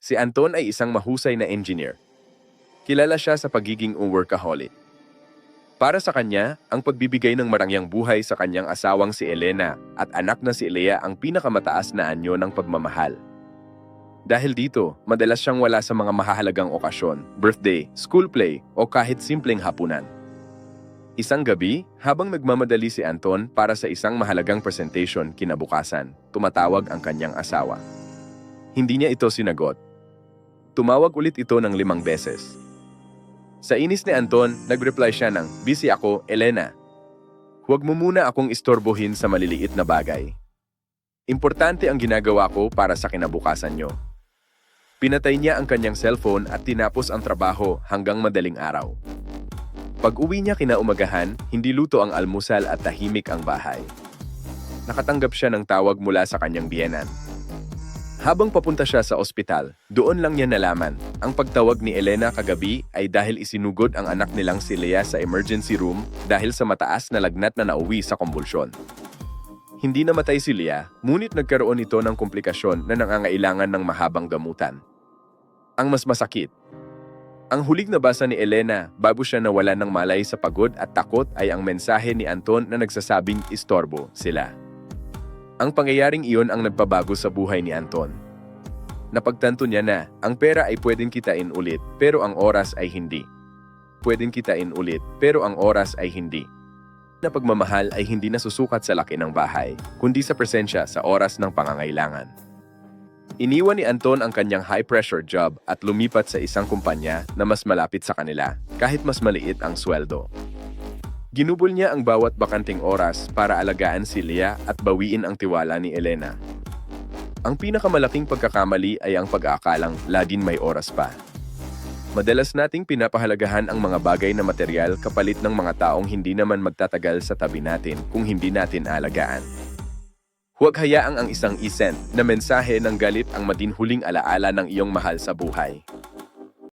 Si Anton ay isang mahusay na engineer. Kilala siya sa pagiging workaholic. Para sa kanya, ang pagbibigay ng marangyang buhay sa kanyang asawang si Elena at anak na si Lea ang pinakamataas na anyo ng pagmamahal. Dahil dito, madalas siyang wala sa mga mahahalagang okasyon, birthday, school play o kahit simpleng hapunan. Isang gabi, habang nagmamadali si Anton para sa isang mahalagang presentation kinabukasan, tumatawag ang kanyang asawa. Hindi niya ito sinagot. Tumawag ulit ito ng 5 beses. Sa inis ni Anton, nag-reply siya ng, "Busy ako, Elena. Huwag mo muna akong istorbohin sa maliliit na bagay. Importante ang ginagawa ko para sa kinabukasan nyo." Pinatay niya ang kanyang cellphone at tinapos ang trabaho hanggang madaling araw. Pag-uwi niya kinaumagahan, hindi luto ang almusal at tahimik ang bahay. Nakatanggap siya ng tawag mula sa kanyang biyenan. Habang papunta siya sa ospital, doon lang niya nalaman, ang pagtawag ni Elena kagabi ay dahil isinugod ang anak nilang si Lea sa emergency room dahil sa mataas na lagnat na nauwi sa kumbulsyon. Hindi namatay si Lea, ngunit nagkaroon ito ng komplikasyon na nangangailangan ng mahabang gamutan. Ang mas masakit, ang huling nabasa ni Elena bago siya nawalan ng malay sa pagod at takot ay ang mensahe ni Anton na nagsasabing istorbo sila. Ang pangyayaring iyon ang nagpabago sa buhay ni Anton. Napagtanto niya na ang pera ay pwedeng kitain ulit pero ang oras ay hindi. Pwedeng kitain ulit pero ang oras ay hindi. Na pagmamahal ay hindi nasusukat sa laki ng bahay, kundi sa presensya sa oras ng pangangailangan. Iniwan ni Anton ang kanyang high-pressure job at lumipat sa isang kumpanya na mas malapit sa kanila, kahit mas maliit ang sweldo. Ginubol niya ang bawat bakanting oras para alagaan si Lea at bawiin ang tiwala ni Elena. Ang pinakamalaking pagkakamali ay ang pag-aakalang laging may oras pa. Madalas nating pinapahalagahan ang mga bagay na material kapalit ng mga taong hindi naman magtatagal sa tabi natin kung hindi natin alagaan. Huwag hayaang ang isang isent na mensahe ng galit ang matinhuling alaala ng iyong mahal sa buhay.